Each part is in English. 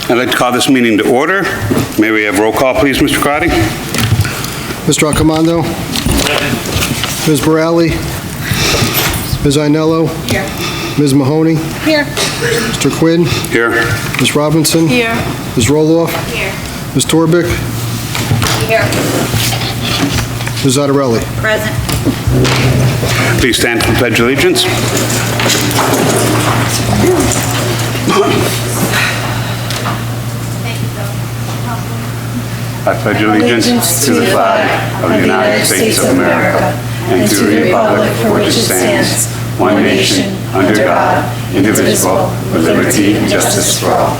I'd like to call this meeting to order. May we have roll call, please, Mr. Crotty? Mr. Accomando? Ms. Borelli? Ms. Ainello? Here. Ms. Mahoney? Here. Mr. Quinn? Here. Ms. Robinson? Here. Ms. Roloff? Here. Ms. Torbic? Here. Ms. Zottarelli? Present. Please stand for the Pledge of Allegiance. I pledge allegiance to the flag of the United States of America and to the republic for which it stands, one nation, under God, indivisible, with liberty and justice for all.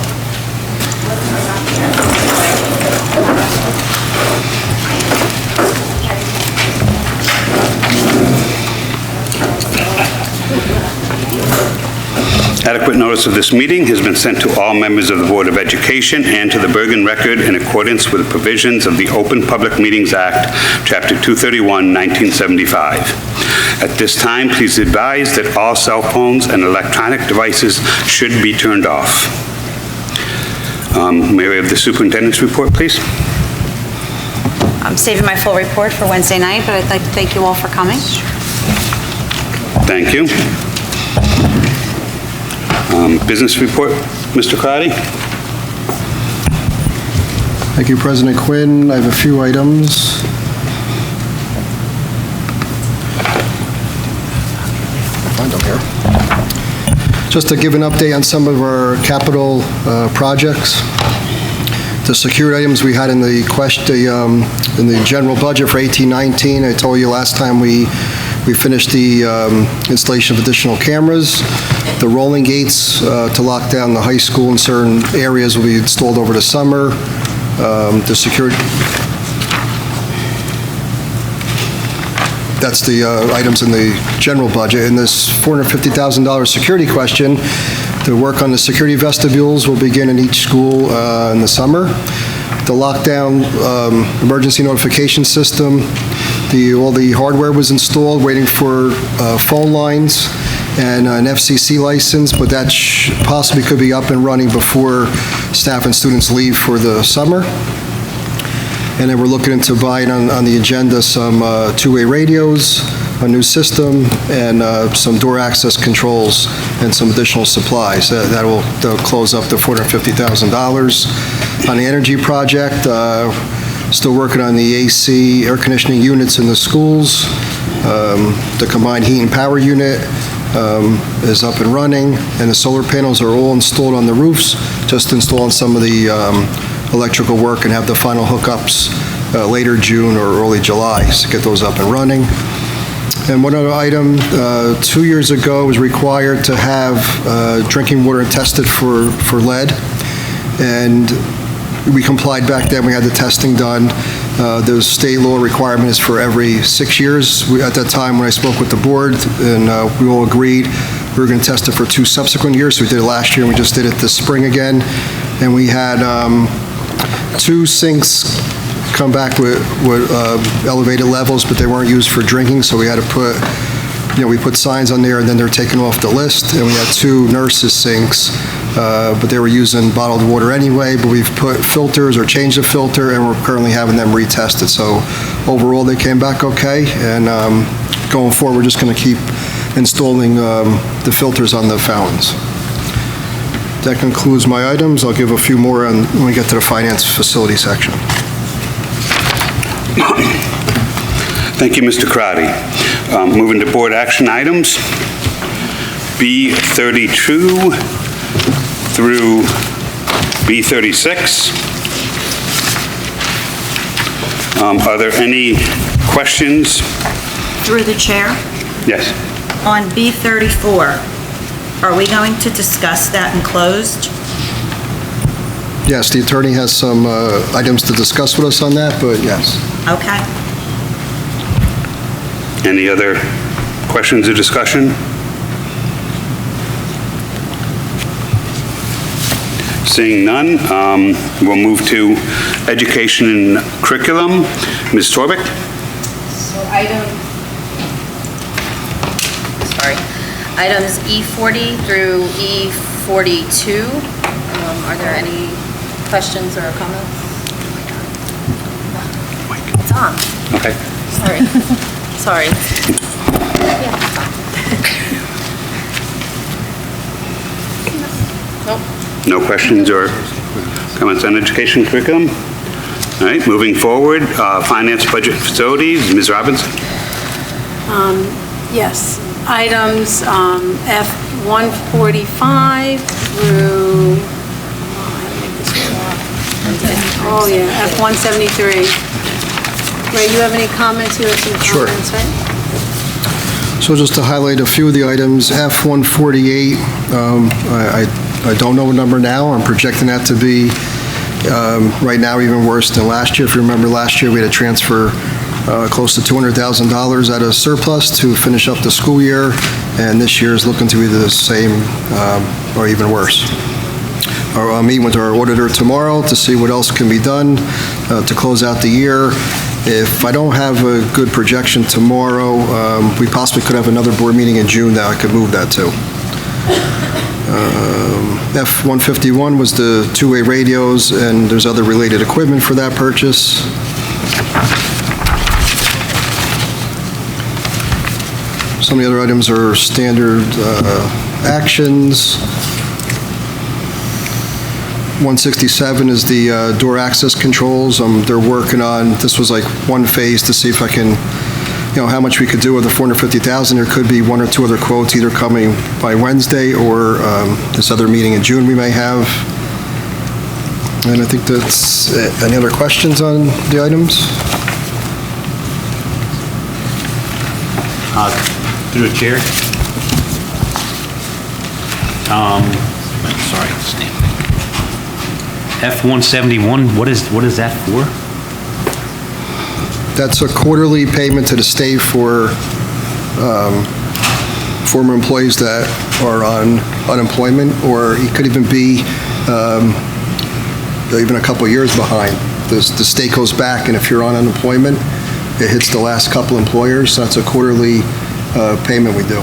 Adequate notice of this meeting has been sent to all members of the Board of Education and to the Bergen Record in accordance with the provisions of the Open Public Meetings Act, Chapter 231, 1975. At this time, please advise that all cell phones and electronic devices should be turned off. May we have the superintendent's report, please? I'm saving my full report for Wednesday night, but I'd like to thank you all for coming. Thank you. Business report, Mr. Crotty? Thank you, President Quinn. I have a few items. Find them here. Just to give an update on some of our capital projects. The secured items we had in the in the general budget for 18-19. I told you last time we finished the installation of additional cameras. The rolling gates to lock down the high school in certain areas will be installed over the summer. The security, that's the items in the general budget. In this $450,000 security question, the work on the security vestibules will begin in each school in the summer. The lockdown emergency notification system, all the hardware was installed, waiting for phone lines and an FCC license, but that possibly could be up and running before staff and students leave for the summer. And then we're looking into buying on the agenda some two-way radios, a new system, and some door access controls and some additional supplies. That'll close up to $450,000. On the energy project, still working on the AC air conditioning units in the schools. The combined heat and power unit is up and running, and the solar panels are all installed on the roofs. Just installing some of the electrical work and have the final hookups later June or early July to get those up and running. And one other item, 2 years ago, was required to have drinking water tested for lead, and we complied back then. We had the testing done. The state law requirement is for every 6 years. At that time, when I spoke with the board, and we all agreed we were going to test it for 2 subsequent years. So we did it last year, and we just did it this spring again. And we had 2 sinks come back with elevated levels, but they weren't used for drinking, so we had to put, we put signs on there, and then they're taken off the list. And we had 2 nurses' sinks, but they were using bottled water anyway, but we've put filters or changed the filter, and we're currently having them retested. So overall, they came back okay, and going forward, we're just going to keep installing the filters on the fountains. That concludes my items. I'll give a few more when we get to the finance facility section. Thank you, Mr. Crotty. Moving to board action items, B32 through B36. Are there any questions? Through the chair, Yes. on B34, are we going to discuss that in closed? Yes, the attorney has some items to discuss with us on that, but yes. Okay. Any other questions or discussion? Seeing none, we'll move to education and curriculum. Ms. Torbic? So items E40 through E42, are there any questions or comments? It's on. Okay. Sorry. Sorry. Yeah, it's on. Nope. No questions or comments on education curriculum? All right, moving forward, finance, budget, facilities, Ms. Robinson? Yes, items F-145 through, oh yeah, F-173. Ray, you have any comments? You have some Sure. comments, right? So just to highlight a few of the items, F-148, I don't know a number now. I'm projecting that to be, right now, even worse than last year. If you remember, last year, we had to transfer close to $200,000 out of surplus to finish up the school year, and this year is looking to be the same or even worse. I'll meet with our auditor tomorrow to see what else can be done to close out the year. If I don't have a good projection tomorrow, we possibly could have another board meeting in June that I could move that to. F-151 was the two-way radios, and there's other related equipment for that purchase. Some of the other items are standard actions. 167 is the door access controls. They're working on, this was like one phase to see if I can, how much we could do with the 450,000. There could be one or two other quotes either coming by Wednesday or this other meeting in June we may have. And I think that's it. Any other questions on the items? Through the chair. Sorry, stand. F-171, what is that for? That's a quarterly payment to the state for former employees that are on unemployment, or it could even be even a couple years behind. The state goes back, and if you're on unemployment, it hits the last couple employers, so that's a quarterly payment we do.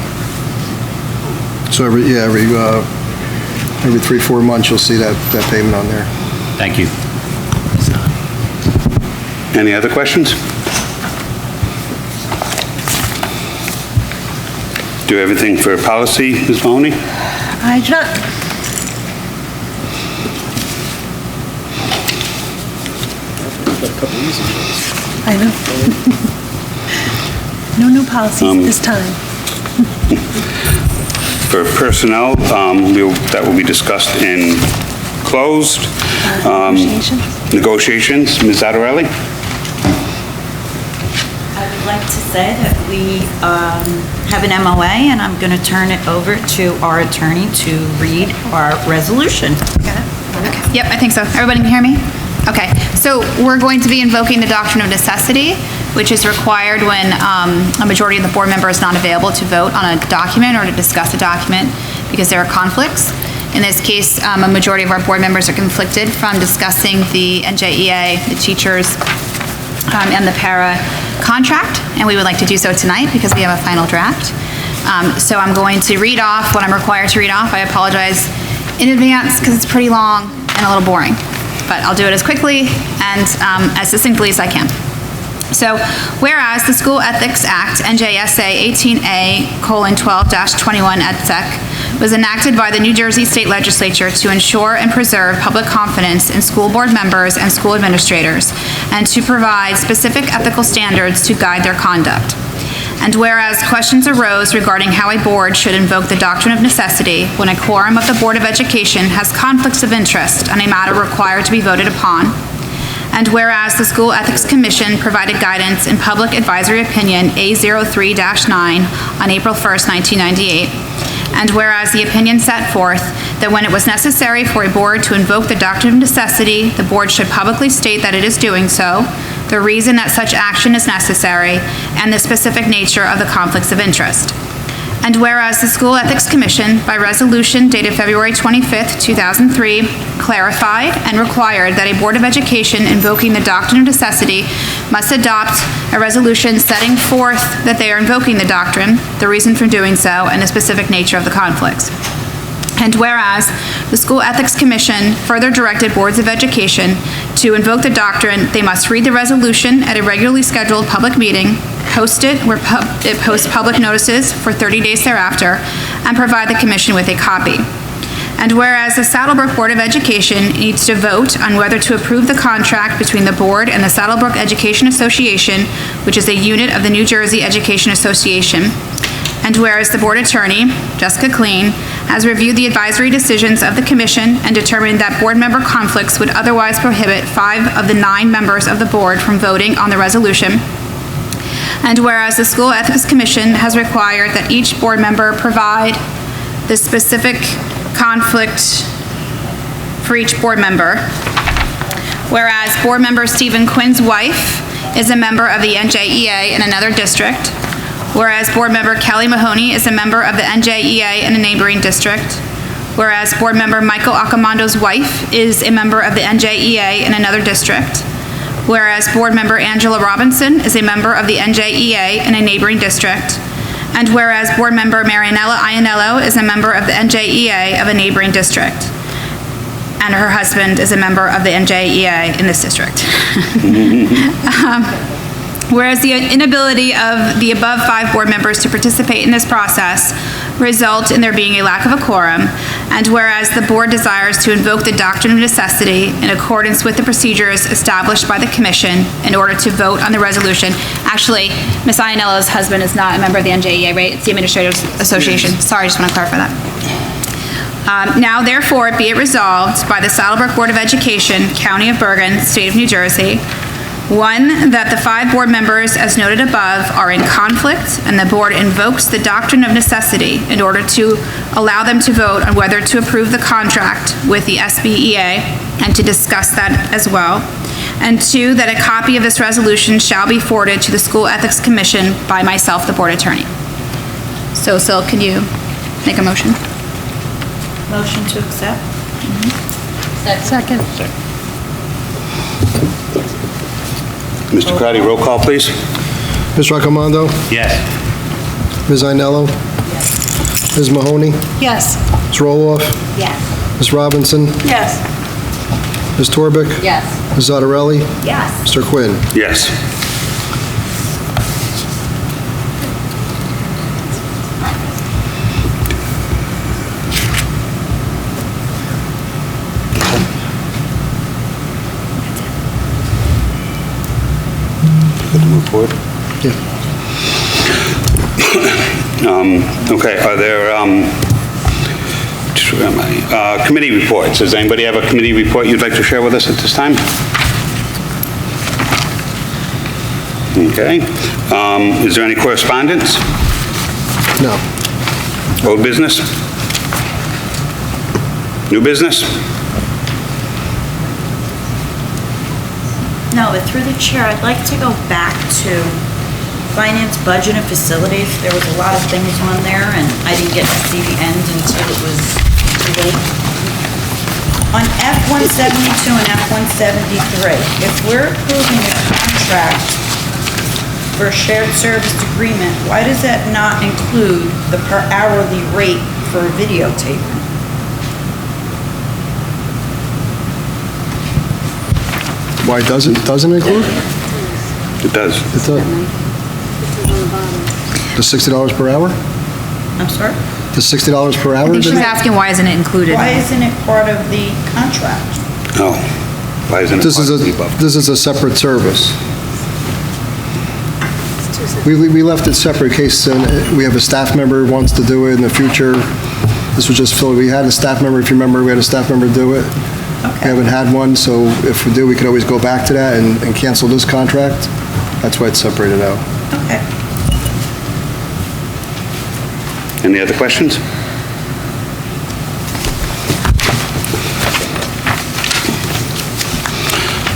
So every 3-4 months, you'll see that payment on there. Thank you. Any other questions? Do everything for policy, Ms. Mahoney? I do not. I know. No new policies at this time. For personnel, that will be discussed in closed. Negotiations? Negotiations, Ms. Zattarelli? I would like to say that we have an MOA, and I'm going to turn it over to our attorney to read our resolution. Yep, I think so. Everybody can hear me? Okay, so we're going to be invoking the doctrine of necessity, which is required when a majority of the board member is not available to vote on a document or to discuss a document because there are conflicts. In this case, a majority of our board members are conflicted from discussing the NJEA, the teachers, and the para contract, and we would like to do so tonight because we have a final draft. So I'm going to read off what I'm required to read off. I apologize in advance because it's pretty long and a little boring, but I'll do it as quickly and as succinctly as I can. So, whereas the School Ethics Act, NJSA 18A:12-21 EdSec, was enacted by the New Jersey State Legislature to ensure and preserve public confidence in school board members and school administrators, and to provide specific ethical standards to guide their conduct. And whereas questions arose regarding how a board should invoke the doctrine of necessity when a quorum of the Board of Education has conflicts of interest on a matter required to be voted upon, and whereas the School Ethics Commission provided guidance in Public Advisory Opinion A03-9 on April 1st, 1998, and whereas the opinion set forth that when it was necessary for a board to invoke the doctrine of necessity, the board should publicly state that it is doing so, the reason that such action is necessary, and the specific nature of the conflicts of interest. And whereas the School Ethics Commission, by resolution dated February 25th, 2003, clarified and required that a Board of Education invoking the doctrine of necessity must adopt a resolution setting forth that they are invoking the doctrine, the reason for doing so, and the specific nature of the conflicts. And whereas the School Ethics Commission further directed boards of education to invoke the doctrine, they must read the resolution at a regularly scheduled public meeting, post it where it posts public notices for 30 days thereafter, and provide the commission with a copy. And whereas the Saddlebrook Board of Education needs to vote on whether to approve the contract between the board and the Saddlebrook Education Association, which is a unit of the New Jersey Education Association. And whereas the board attorney, Jessica Kleen, has reviewed the advisory decisions of the commission and determined that board member conflicts would otherwise prohibit 5 of the 9 members of the board from voting on the resolution. And whereas the School Ethics Commission has required that each board member provide the specific conflict for each board member. Whereas board member Stephen Quinn's wife is a member of the NJEA in another district. Whereas board member Kelly Mahoney is a member of the NJEA in a neighboring district. Whereas board member Michael Accomondo's wife is a member of the NJEA in another district. Whereas board member Angela Robinson is a member of the NJEA in a neighboring district. And whereas board member Marianella Ianello is a member of the NJEA of a neighboring district. And her husband is a member of the NJEA in this district. Whereas the inability of the above 5 board members to participate in this process result in there being a lack of a quorum, and whereas the board desires to invoke the doctrine of necessity in accordance with the procedures established by the commission in order to vote on the resolution. Actually, Ms. Ianello's husband is not a member of the NJEA, right? It's the Administrators Association. Sorry, I just want to clarify that. Now therefore be it resolved by the Saddlebrook Board of Education, County of Bergen, State of New Jersey, 1, that the 5 board members as noted above are in conflict, and the board invokes the doctrine of necessity in order to allow them to vote on whether to approve the contract with the SBEA and to discuss that as well. And 2, that a copy of this resolution shall be forwarded to the School Ethics Commission by myself, the board attorney. So, Sil, can you make a motion? Motion to accept? Second. Mr. Crowdy, roll call, please. Mr. Accomando? Yes. Ms. Ianello? Ms. Mahoney? Yes. Ms. Roloff? Yes. Ms. Robinson? Yes. Ms. Torbic? Yes. Ms. Zottarelli? Yes. Mr. Quinn? Yes. Good to move forward? Yeah. Okay, are there, where am I? Committee reports. Does anybody have a committee report you'd like to share with us at this time? Okay. Is there any correspondence? No. Old business? New business? No, but through the chair, I'd like to go back to finance, budget, and facilities. There was a lot of things on there, and I didn't get to see the end until it was too late. On F-172 and F-173, if we're approving a contract for a shared service agreement, why does that not include the per hourly rate for videotaping? Why doesn't include? It does. It does. The $60 per hour? I'm sorry? The $60 per hour? I think she's asking why isn't it included? Why isn't it part of the contract? Oh, why isn't it This part is of the above? this is a separate service. We left it separate in case we have a staff member who wants to do it in the future. This was just filled, we had a staff member, if you remember, we had a staff member do it. We haven't had one, so if we do, we could always go back to that and cancel this contract. That's why it's separated out. Okay. Any other questions?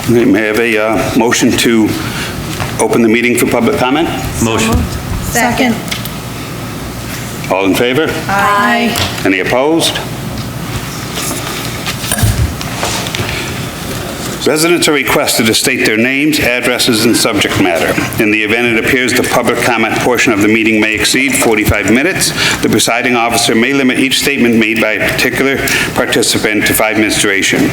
Okay, may I have a motion to open the meeting for public comment? Motion. Second. All in favor? Aye. Any opposed? Residents are requested to state their names, addresses, and subject matter. In the event it appears the public comment portion of the meeting may exceed 45 minutes, the presiding officer may limit each statement made by a particular participant to 5 minutes duration.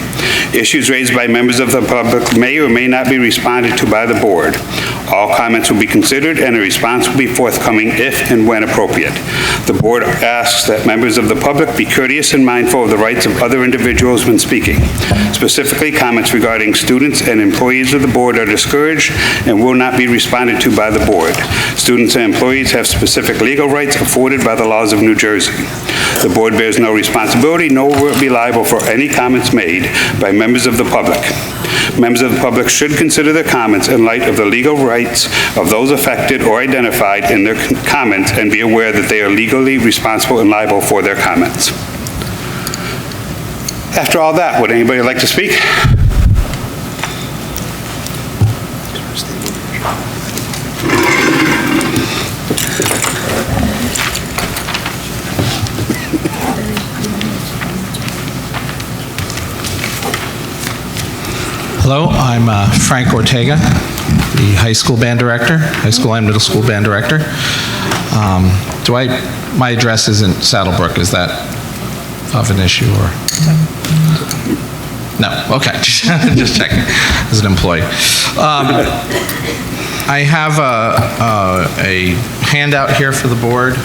Issues raised by members of the public may or may not be responded to by the board. All comments will be considered and a response will be forthcoming if and when appropriate. The board asks that members of the public be courteous and mindful of the rights of other individuals when speaking. Specifically, comments regarding students and employees of the board are discouraged and will not be responded to by the board. Students and employees have specific legal rights afforded by the laws of New Jersey. The board bears no responsibility nor will it be liable for any comments made by members of the public. Members of the public should consider their comments in light of the legal rights of those affected or identified in their comments and be aware that they are legally responsible and liable for their comments. After all that, would anybody like to speak? Hello, I'm Frank Ortega, the high school band director, high school and middle school band director. My address isn't Saddlebrook, is that of an issue or? No, okay, just checking, as an employee. I have a handout here for the board,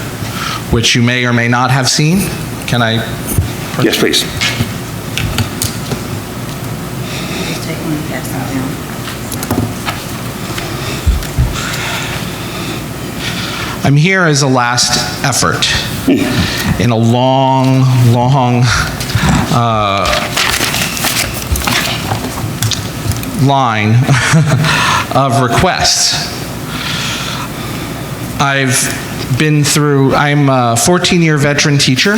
which you may or may not have seen. Can I? Yes, please. Take one and pass that down. I'm here as a last effort in a long line of requests. I'm a 14-year veteran teacher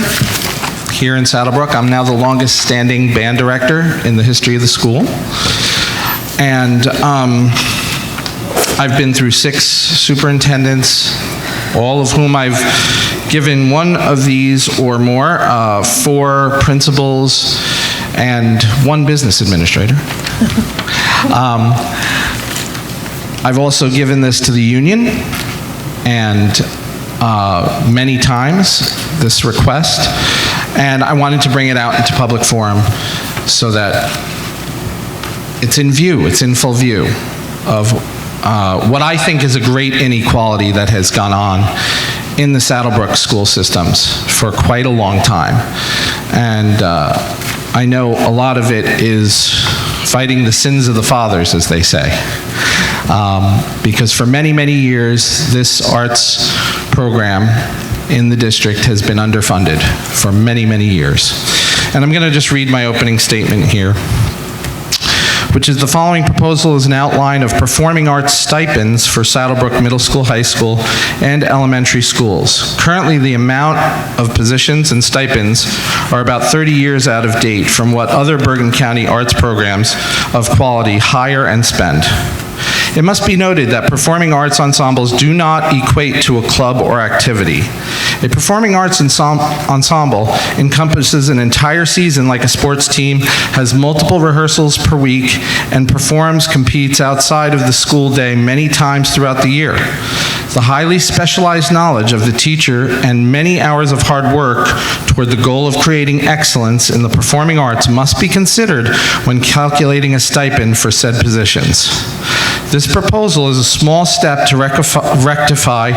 here in Saddlebrook. I'm now the longest standing band director in the history of the school. And I've been through 6 superintendents, all of whom I've given one of these or more, 4 principals, and 1 business administrator. I've also given this to the union, and many times, this request, and I wanted to bring it out into public forum so that it's in view, it's in full view of what I think is a great inequality that has gone on in the Saddlebrook school systems for quite a long time. And I know a lot of it is fighting the sins of the fathers, as they say. Because for many, many years, this arts program in the district has been underfunded for many, many years. And I'm going to just read my opening statement here, which is the following proposal is an outline of performing arts stipends for Saddlebrook Middle School, High School, and elementary schools. Currently, the amount of positions and stipends are about 30 years out of date from what other Bergen County arts programs of quality hire and spend. It must be noted that performing arts ensembles do not equate to a club or activity. A performing arts ensemble encompasses an entire season like a sports team, has multiple rehearsals per week, and competes outside of the school day many times throughout the year. The highly specialized knowledge of the teacher and many hours of hard work toward the goal of creating excellence in the performing arts must be considered when calculating a stipend for said positions. This proposal is a small step to rectify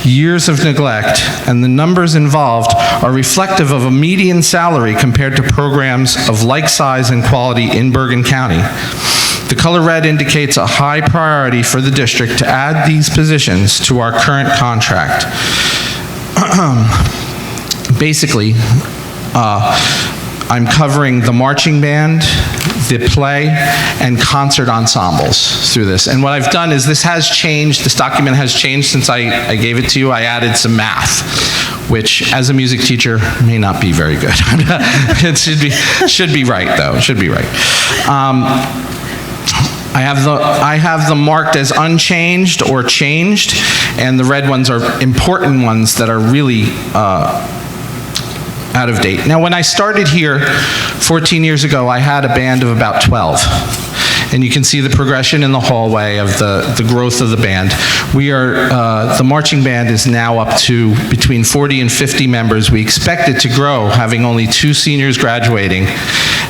years of neglect, and the numbers involved are reflective of a median salary compared to programs of like size and quality in Bergen County. The color red indicates a high priority for the district to add these positions to our current contract. Basically, I'm covering the marching band, the play, and concert ensembles through this. And what I've done is this has changed, this document has changed since I gave it to you. I added some math, which as a music teacher may not be very good. It should be right though, it should be right. I have them marked as unchanged or changed, and the red ones are important ones that are really out of date. Now, when I started here 14 years ago, I had a band of about 12. And you can see the progression in the hallway of the growth of the band. The marching band is now up to between 40 and 50 members. We expect it to grow, having only 2 seniors graduating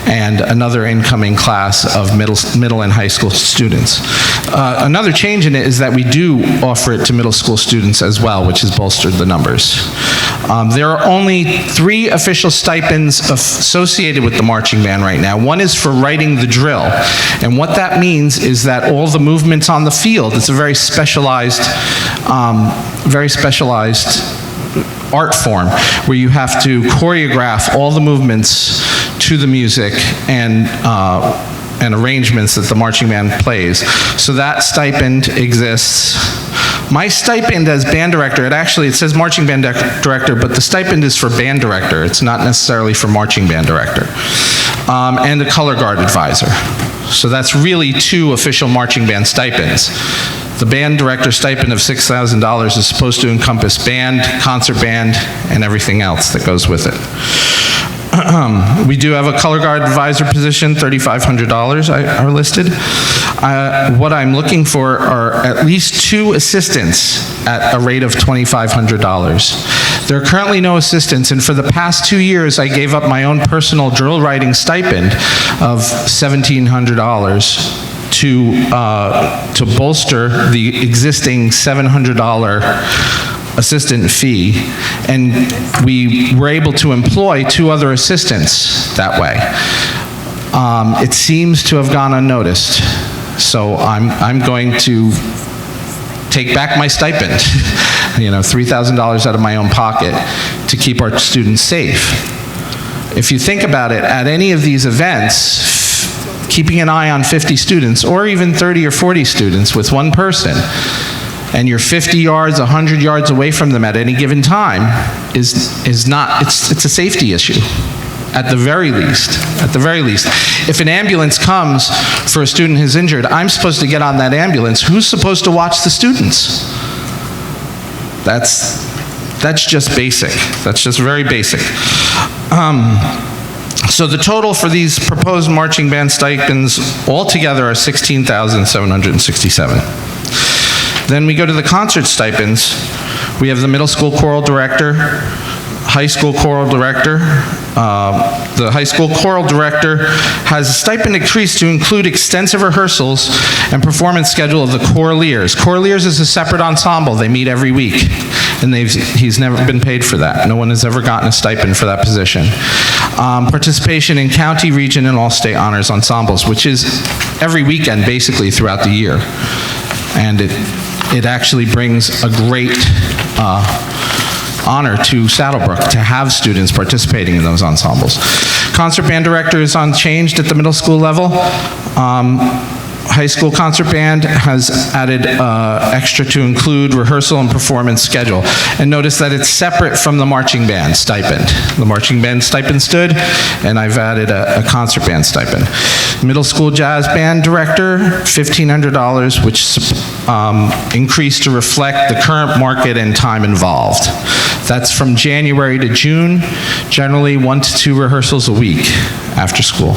and another incoming class of middle and high school students. Another change in it is that we do offer it to middle school students as well, which has bolstered the numbers. There are only 3 official stipends associated with the marching band right now. One is for writing the drill, and what that means is that all the movements on the field, it's a very specialized art form where you have to choreograph all the movements to the music and arrangements that the marching band plays. So that stipend exists. My stipend as band director, it says marching band director, but the stipend is for band director. It's not necessarily for marching band director. And a color guard advisor. So that's really 2 official marching band stipends. The band director stipend of $6,000 is supposed to encompass band, concert band, and everything else that goes with it. We do have a color guard advisor position, $3,500 are listed. What I'm looking for are at least 2 assistants at a rate of $2,500. There are currently no assistants, and for the past 2 years, I gave up my own personal drill writing stipend of $1,700 to bolster the existing $700 assistant fee, and we were able to employ 2 other assistants that way. It seems to have gone unnoticed, so I'm going to take back my stipend, $3,000 out of my own pocket to keep our students safe. If you think about it, at any of these events, keeping an eye on 50 students, or even 30 or 40 students with one person, and you're 50 yards, 100 yards away from them at any given time, is not, it's a safety issue, at the very least. At the very least. If an ambulance comes for a student who's injured, I'm supposed to get on that ambulance. Who's supposed to watch the students? That's just basic. That's just very basic. So the total for these proposed marching band stipends altogether are $16,767. Then we go to the concert stipends. We have the middle school choral director, high school choral director. The high school choral director has a stipend increase to include extensive rehearsals and performance schedule of the choraleers. Choraleers is a separate ensemble. They meet every week, and he's never been paid for that. No one has ever gotten a stipend for that position. Participation in county, region, and all-state honors ensembles, which is every weekend, basically, throughout the year. And it actually brings a great honor to Saddlebrook to have students participating in those ensembles. Concert band director is unchanged at the middle school level. High school concert band has added extra to include rehearsal and performance schedule. And notice that it's separate from the marching band stipend. The marching band stipend stood, and I've added a concert band stipend. Middle school jazz band director, $1,500, which increased to reflect the current market and time involved. That's from January to June, generally 1 to 2 rehearsals a week after school.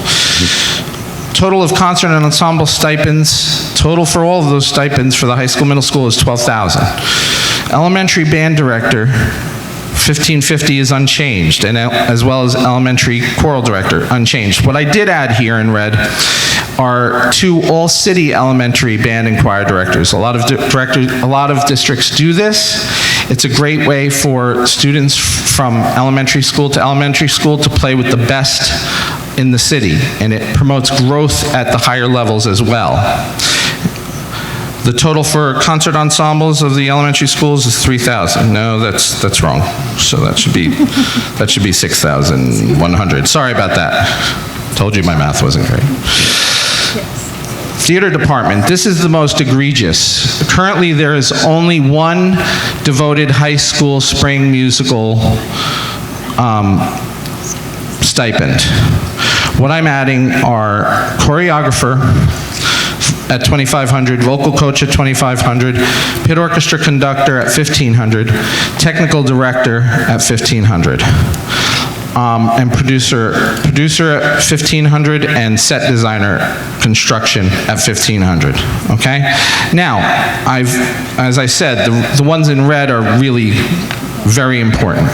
Total of concert and ensemble stipends, total for all of those stipends for the high school, middle school is $12,000. Elementary band director, $1,550 is unchanged, and as well as elementary choral director, unchanged. What I did add here in red are 2 all-city elementary band and choir directors. A lot of districts do this. It's a great way for students from elementary school to play with the best in the city, and it promotes growth at the higher levels as well. The total for concert ensembles of the elementary schools is $3,000. No, that's wrong. So that should be $6,100. Sorry about that. Told you my math wasn't great. Theater department, this is the most egregious. Currently, there is only 1 devoted high school spring musical stipend. What I'm adding are choreographer at $2,500, vocal coach at $2,500, pit orchestra conductor at $1,500, technical director at $1,500. and producer at 1,500, and set designer construction at 1,500, okay? Now, as I said, the ones in red are really very important,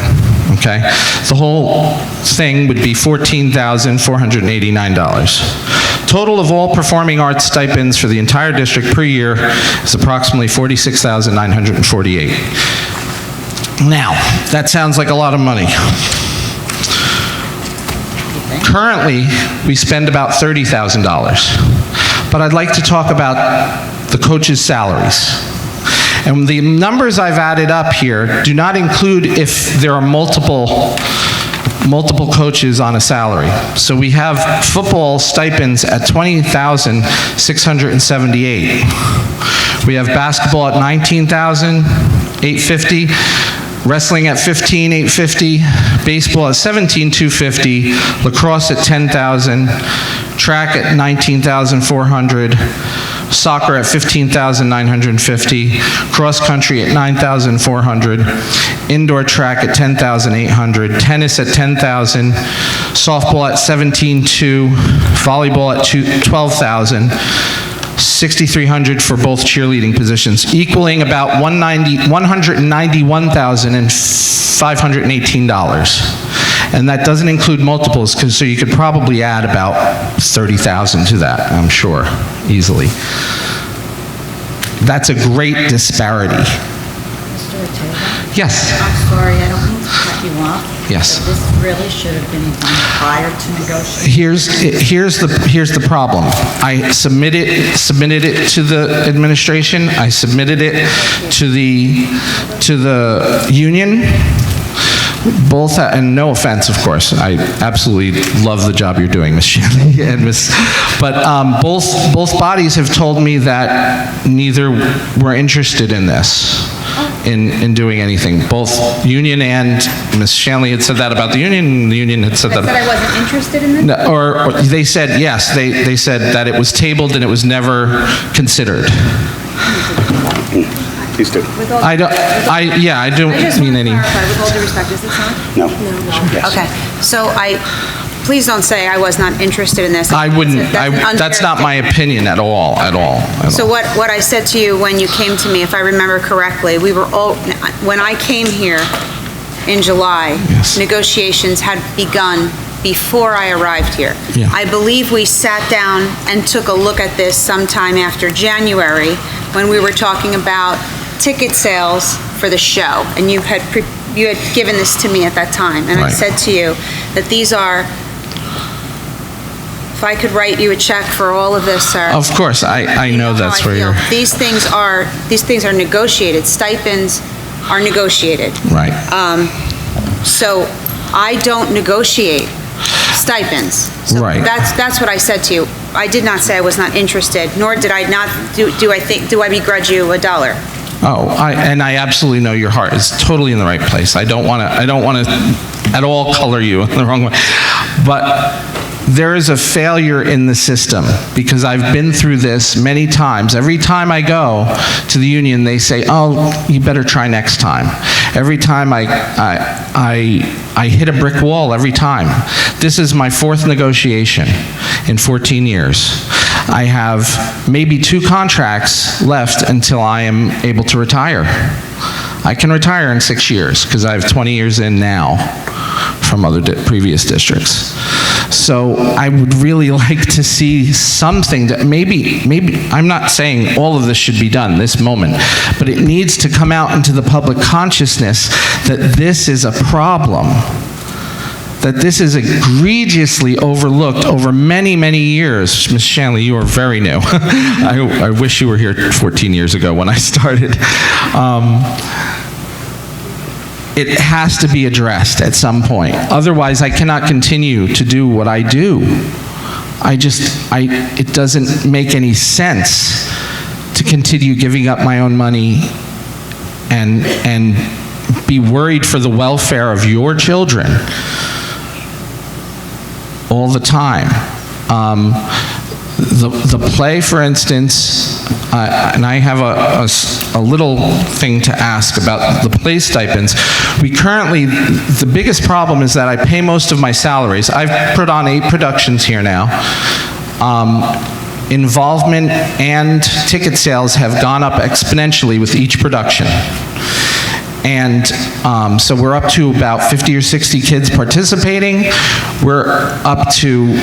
okay? The whole thing would be $14,489. Total of all performing arts stipends for the entire district per year is approximately $46,948. Now, that sounds like a lot of money. Currently, we spend about $30,000, but I'd like to talk about the coaches' salaries. And the numbers I've added up here do not include if there are multiple coaches on a salary. So we have football stipends at $20,678. We have basketball at $19,850, wrestling at $15,850, baseball at $17,250, lacrosse at $10,000, track at $19,400, soccer at $15,950, cross country at $9,400, indoor track at $10,800, tennis at $10,000, softball at $17,200, volleyball at $12,000, $6,300 for both cheerleading positions, equaling about $191,518. And that doesn't include multiples, so you could probably add about $30,000 to that, I'm sure, easily. That's a great disparity. Mr. Ortega? Yes. I'm sorry, I don't mean to cut you off. Yes. But this really should have been done prior to negotiating. Here's the problem. I submitted it to the administration. I submitted it to the union. Both, and no offense, of course, I absolutely love the job you're doing, Ms. Shanley and but both bodies have told me that neither were interested in this, in doing anything. Both union and Ms. Shanley had said that about the union, and the union had said that. I wasn't interested in this? No, or they said, yes, they said that it was tabled and it was never considered. Please do. I don't mean any. With all due respect, is this on? No. Yes. Okay, so please don't say I was not interested in this. I wouldn't, That's an unfair that's not my opinion at all. So what I said to you when you came to me, if I remember correctly, when I came here in July, Yes. negotiations had begun before I arrived here. Yeah. I believe we sat down and took a look at this sometime after January, when we were talking about ticket sales for the show, and you had given this to me at that time, and I Right. said to you that these are, if I could write you a check for all of this, sir. Of course, I know that's where you're, These things are negotiated. Stipends are negotiated. right. So I don't negotiate stipends. So Right. That's what I said to you. I did not say I was not interested, nor did I not, do I begrudge you $1? Oh, and I absolutely know your heart is totally in the right place. I don't want to at all color you in the wrong way. But there is a failure in the system, because I've been through this many times. Every time I go to the union, they say, oh, you better try next time. Every time I hit a brick wall every time. This is my 4th negotiation in 14 years. I have maybe 2 contracts left until I am able to retire. I can retire in 6 years because I have 20 years in now from other previous districts. So I would really like to see something that maybe, I'm not saying all of this should be done this moment, but it needs to come out into the public consciousness that this is a problem, that this is egregiously overlooked over many, many years. Ms. Shanley, you are very new. I wish you were here 14 years ago when I started. It has to be addressed at some point. Otherwise, I cannot continue to do what I do. It doesn't make any sense to continue giving up my own money and be worried for the welfare of your children all the time. The play, for instance, and I have a little thing to ask about the play stipends. We currently, the biggest problem is that I pay most of my salaries. I've put on 8 productions here now. Involvement and ticket sales have gone up exponentially with each production. And so we're up to about 50 or 60 kids participating. We're up to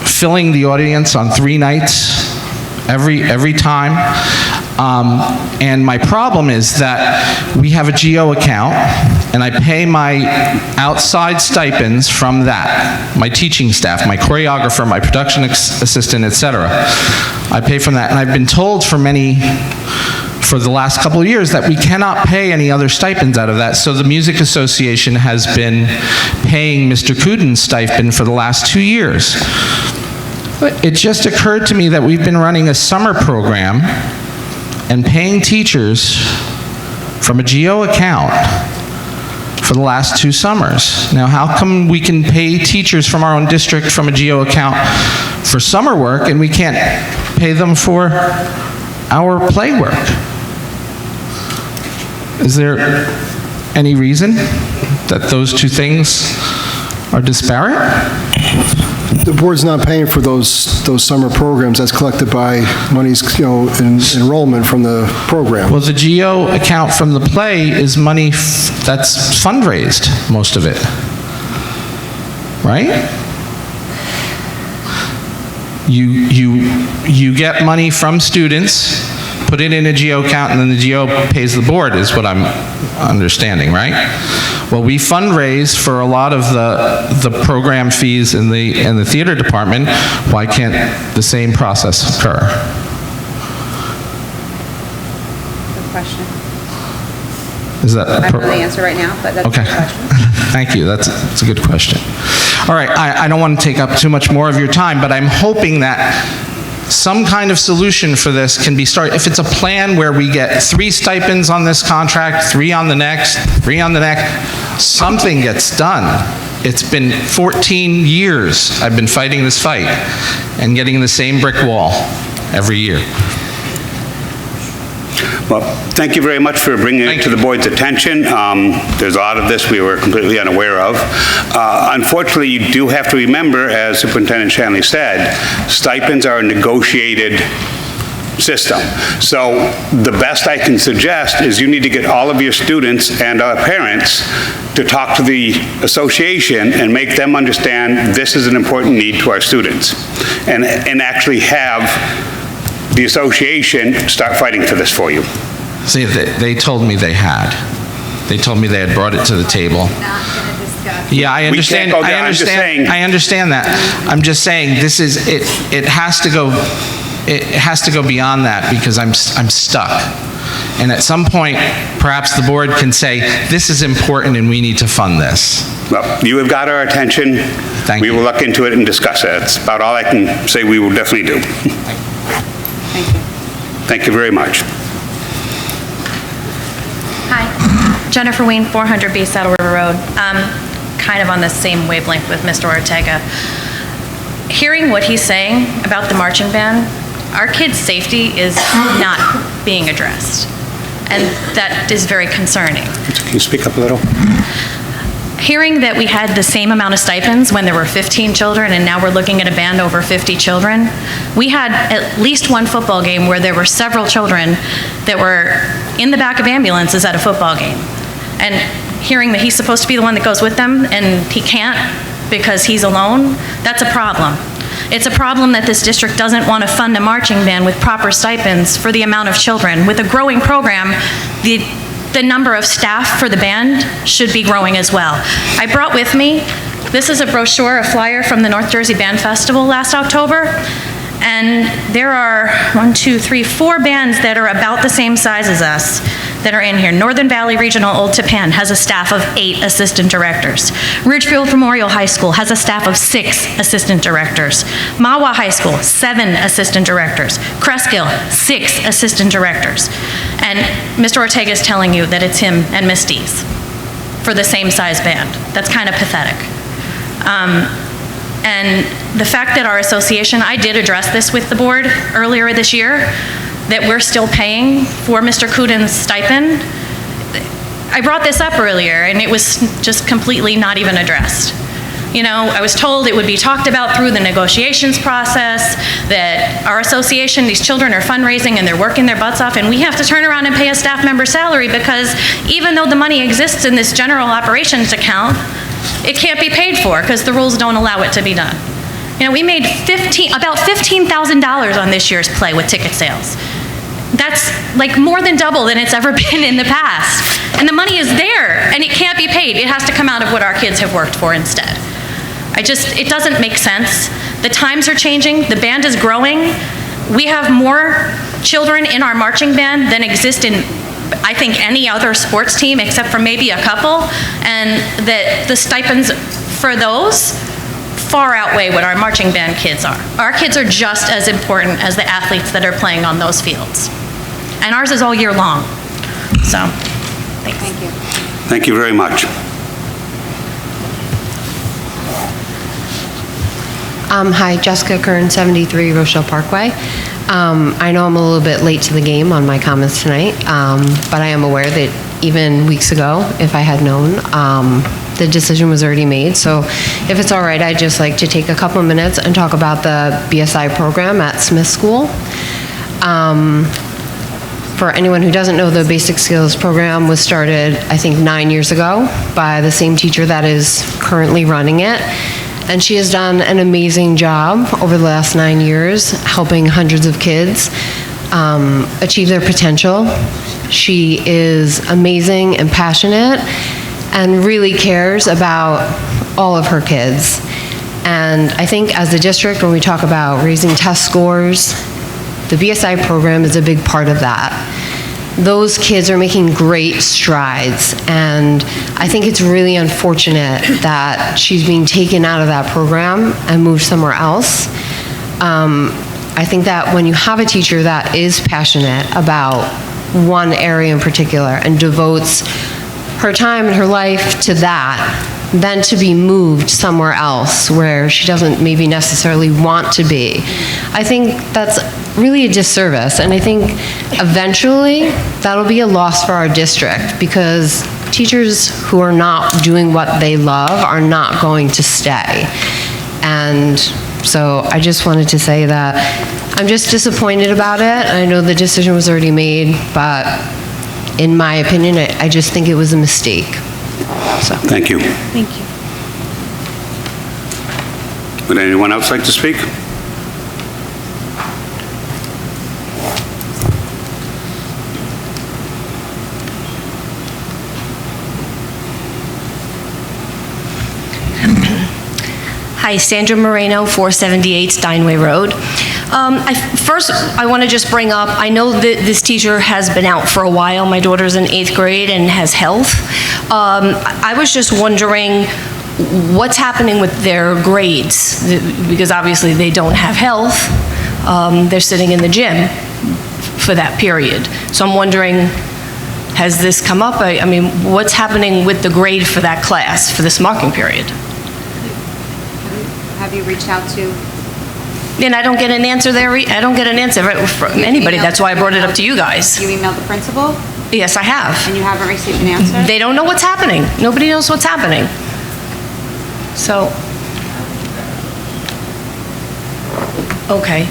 filling the audience on 3 nights every time. And my problem is that we have a GO account, and I pay my outside stipends from that, my teaching staff, my choreographer, my production assistant, etc. I pay from that, and I've been told for the last couple of years that we cannot pay any other stipends out of that. So the Music Association has been paying Mr. Kuden's stipend for the last 2 years. It just occurred to me that we've been running a summer program and paying teachers from a GO account for the last 2 summers. Now, how come we can pay teachers from our own district from a GO account for summer work and we can't pay them for our play work? Is there any reason that those 2 things are disparate? The board's not paying for those summer programs. That's collected by monies, enrollment from the program. Well, the GO account from the play is money that's fundraised, most of it, right? You get money from students, put it in a GO account, and then the GO pays the board, is what I'm understanding, right? Well, we fundraise for a lot of the program fees in the theater department. Why can't the same process occur? Good question. Is that I don't know the answer right now, but that's a good question. Thank you. That's a good question. All right, I don't want to take up too much more of your time, but I'm hoping that some kind of solution for this can be started. If it's a plan where we get 3 stipends on this contract, 3 on the next, 3 on the next, something gets done. It's been 14 years I've been fighting this fight and getting the same brick wall every year. Well, thank you very much for bringing it to the board's attention. There's a lot of this we were completely unaware of. Unfortunately, you do have to remember, as Superintendent Shanley said, stipends are a negotiated system. So the best I can suggest is you need to get all of your students and our parents to talk to the association and make them understand this is an important need to our students, and actually have the association start fighting for this for you. See, they told me they had. They told me they had brought it to the table. Yeah, I understand. We can't go there. I'm just saying. I understand that. I'm just saying this is it. It has to go. It has to go beyond that because I'm stuck. And at some point, perhaps the board can say this is important and we need to fund this. Well, you have got our attention. Thank you. We will look into it and discuss it. That's about all I can say we will definitely do. Thank you. Thank you very much. Hi, Jennifer Wayne, 400B Saddle River Road. Kind of on the same wavelength with Mr. Ortega. Hearing what he's saying about the marching band, our kids' safety is not being addressed, and that is very concerning. Can you speak up a little? Hearing that we had the same amount of stipends when there were 15 children and now we're looking at a band over 50 children, we had at least one football game where there were several children that were in the back of ambulances at a football game. And hearing that he's supposed to be the one that goes with them and he can't because he's alone, that's a problem. It's a problem that this district doesn't want to fund a marching band with proper stipends for the amount of children. With a growing program, the number of staff for the band should be growing as well. I brought with me, this is a brochure, a flyer from the North Jersey Band Festival last October, and there are 4 bands that are about the same size as us that are in here. Northern Valley Regional Old Tappan has a staff of 8 assistant directors. Ridgefield Memorial High School has a staff of 6 assistant directors. Mawa High School, 7 assistant directors. Cresskill, 6 assistant directors. And Mr. Ortega is telling you that it's him and Miss Dees for the same size band. That's kind of pathetic. And the fact that our association, I did address this with the board earlier this year, that we're still paying for Mr. Kuden's stipend. I brought this up earlier, and it was just completely not even addressed. You know, I was told it would be talked about through the negotiations process, that our association, these children are fundraising and they're working their butts off, and we have to turn around and pay a staff member salary because even though the money exists in this general operations account, it can't be paid for because the rules don't allow it to be done. You know, we made about $15,000 on this year's play with ticket sales. That's like more than double than it's ever been in the past. And the money is there, and it can't be paid. It has to come out of what our kids have worked for instead. It doesn't make sense. The times are changing, the band is growing. We have more children in our marching band than exist in, I think, any other sports team except for maybe a couple, and that the stipends for those far outweigh what our marching band kids are. Our kids are just as important as the athletes that are playing on those fields. And ours is all year long. So, thanks. Thank you. Thank you very much. Hi, Jessica Kern, 73 Rochelle Parkway. I know I'm a little bit late to the game on my comments tonight, but I am aware that even weeks ago, if I had known, the decision was already made. So if it's all right, I'd just like to take a couple of minutes and talk about the BSI program at Smith School. For anyone who doesn't know, the Basic Skills program was started, I think, 9 years ago by the same teacher that is currently running it. And she has done an amazing job over the last 9 years, helping hundreds of kids achieve their potential. She is amazing and passionate and really cares about all of her kids. And I think as a district, when we talk about raising test scores, the BSI program is a big part of that. Those kids are making great strides, and I think it's really unfortunate that she's being taken out of that program and moved somewhere else. I think that when you have a teacher that is passionate about one area in particular and devotes her time and her life to that, then to be moved somewhere else where she doesn't maybe necessarily want to be, I think that's really a disservice. And I think eventually that'll be a loss for our district because teachers who are not doing what they love are not going to stay. And so I just wanted to say that I'm just disappointed about it. I know the decision was already made, but in my opinion, I just think it was a mistake. So. Thank you. Thank you. Would anyone else like to speak? Hi, Sandra Moreno, 478 Steinway Road. First, I want to just bring up, I know that this teacher has been out for a while. My daughter's in 8th grade and has health. I was just wondering what's happening with their grades, because obviously they don't have health. They're sitting in the gym for that period. So I'm wondering, has this come up? I mean, what's happening with the grade for that class for this marking period? Have you reached out to? And I don't get an answer there. I don't get an answer from anybody. That's why I brought it up to you guys. You emailed the principal? Yes, I have. And you haven't received an answer? They don't know what's happening. Nobody knows what's happening. So, okay.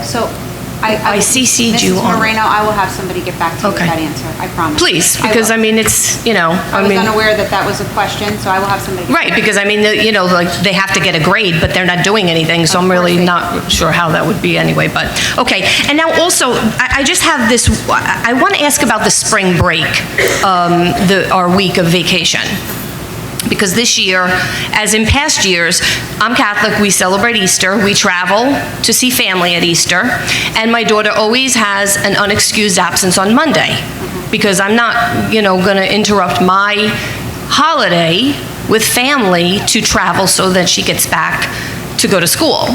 So, I CC'd you on. Mrs. Moreno, I will have somebody get back to you with Okay. that answer, I promise. Please, because I mean, it's, you know, I was unaware that that was a question, so I will have somebody. Right, because I mean, you know, like, they have to get a grade, but they're not doing anything, so I'm really not sure how that would be anyway, but, okay. And now also, I just have this, I want to ask about the spring break, our week of vacation. Because this year, as in past years, I'm Catholic, we celebrate Easter, we travel to see family at Easter, and my daughter always has an unexcused absence on Monday, because I'm not, you know, going to interrupt my holiday with family to travel so that she gets back to go to school.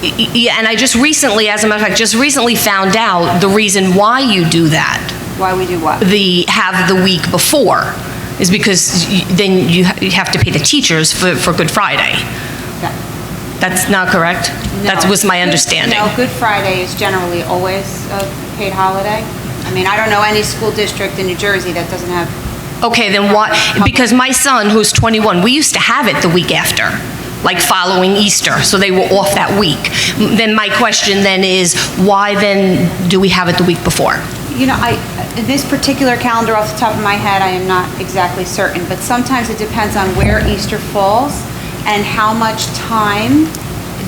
Yeah, and I just recently, as a matter of fact, just recently found out the reason why you do that. Why we do what? Have the week before. Is because then you have to pay the teachers for Good Friday. Yeah. That's not correct? That was my understanding. No, Good Friday is generally always a paid holiday. I mean, I don't know any school district in New Jersey that doesn't have. Okay, then why, because my son, who's 21, we used to have it the week after, like following Easter, so they were off that week. Then my question then is, why then do we have it the week before? You know, this particular calendar off the top of my head, I am not exactly certain, but sometimes it depends on where Easter falls and how much time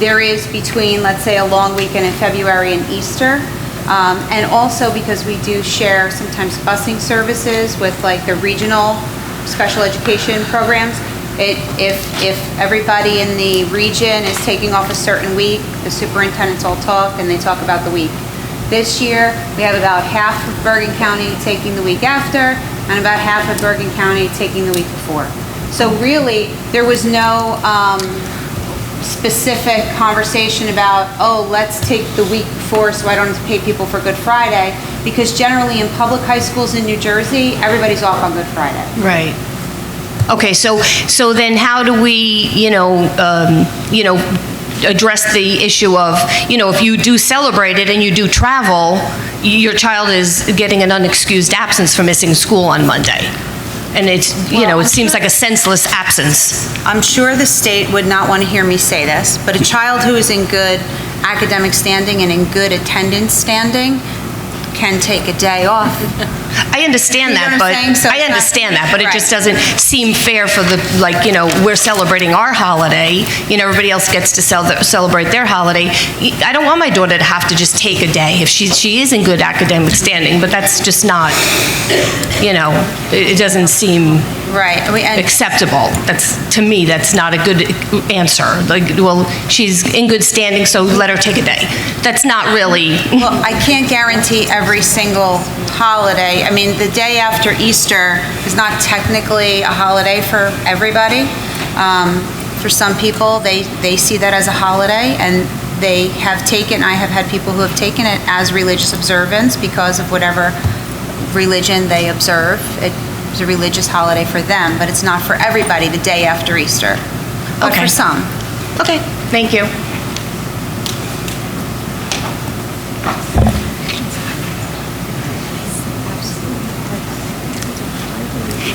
there is between, let's say, a long weekend in February and Easter. And also because we do share sometimes busing services with like the regional special education programs. If everybody in the region is taking off a certain week, the superintendents all talk and they talk about the week. This year, we have about half of Bergen County taking the week after and about half of Bergen County taking the week before. So really, there was no specific conversation about, oh, let's take the week before so I don't have to pay people for Good Friday, because generally in public high schools in New Jersey, everybody's off on Good Friday. Right. Okay, so then how do we, address the issue of, if you do celebrate it and you do travel, your child is getting an unexcused absence for missing school on Monday? And it's, it seems like a senseless absence. I'm sure the state would not want to hear me say this, but a child who is in good academic standing and in good attendance standing can take a day off. I understand that, but it just doesn't seem fair for we're celebrating our holiday, everybody else gets to celebrate their holiday. I don't want my daughter to have to just take a day if she is in good academic standing, but that's just not, it doesn't seem acceptable. To me, that's not a good answer. She's in good standing, so let her take a day. That's not really. Well, I can't guarantee every single holiday. I mean, the day after Easter is not technically a holiday for everybody. For some people, they see that as a holiday, and I have had people who have taken it as religious observance because of whatever religion they observe. It's a religious holiday for them, but it's not for everybody the day after Easter. But for some. Okay, thank you.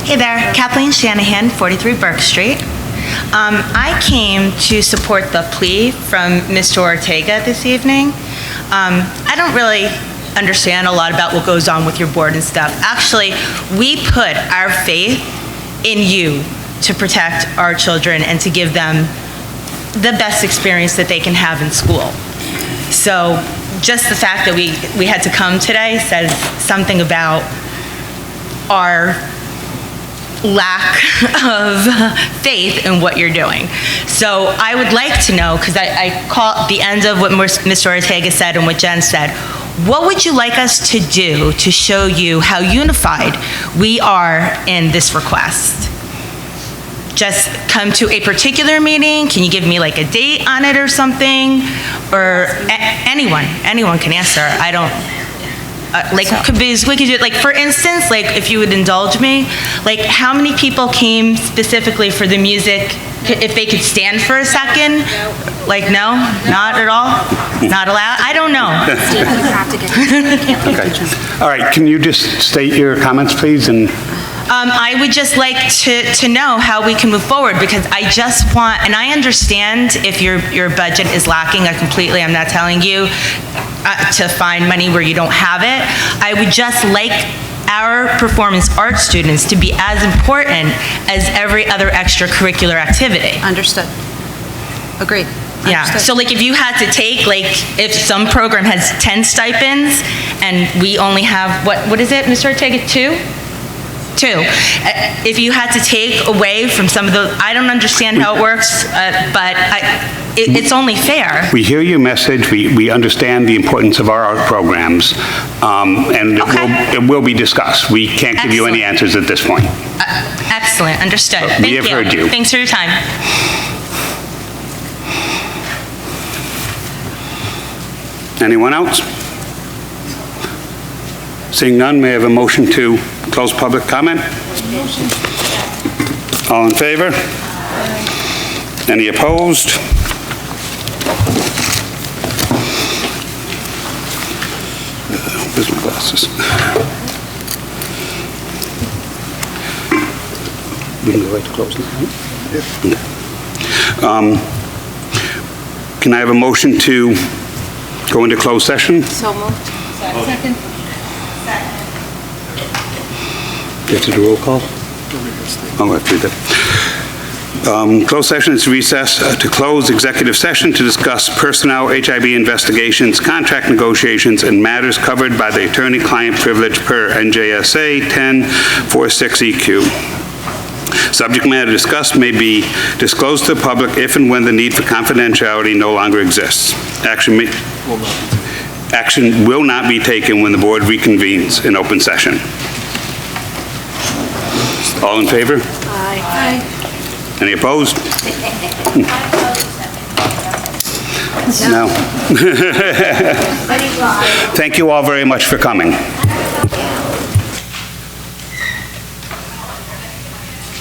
Hey there, Kathleen Shanahan, 43 Brook Street. I came to support the plea from Mr. Ortega this evening. I don't really understand a lot about what goes on with your board and stuff. Actually, we put our faith in you to protect our children and to give them the best experience that they can have in school. So just the fact that we had to come today says something about our lack of faith in what you're doing. So I would like to know, because I caught the end of what Mr. Ortega said and what Jen said, what would you like us to do to show you how unified we are in this request? Just come to a particular meeting? Can you give me like a date on it or something? Or anyone can answer. I don't, for instance, if you would indulge me, how many people came specifically for the music? If they could stand for a second? No? Not at all? Not allowed? I don't know. Okay. All right, can you just state your comments, please? And I would just like to know how we can move forward, because I just want, and I understand if your budget is lacking, I'm not telling you to find money where you don't have it. I would just like our performance arts students to be as important as every other extracurricular activity. Understood. Agreed. Yeah, so if you had to take, if some program has 10 stipends and we only have, what is it, Mr. Ortega, 2? If you had to take away from some of those, I don't understand how it works, but it's only fair. we hear your message, we understand the importance of our art programs, and it will be discussed. We can't give you any answers at this point. Excellent, understood. We Thank have you. heard you. Thanks for your time. Anyone else? Seeing none, may I have a motion to close public comment? All in favor? Any opposed? Where's my glasses? We can go right to close now, right? Can I have a motion to go into closed session? So moved. Second. You have to do roll call? Oh, I have to do that. Closed session is recessed to close executive session to discuss personnel, HIB investigations, contract negotiations, and matters covered by the attorney-client privilege per NJSA 1046EQ. Subject matter discussed may be disclosed to the public if and when the need for confidentiality no longer exists. Action will not be taken when the board reconvenes in open session. All in favor? Aye. Any opposed? No. Thank you all very much for coming.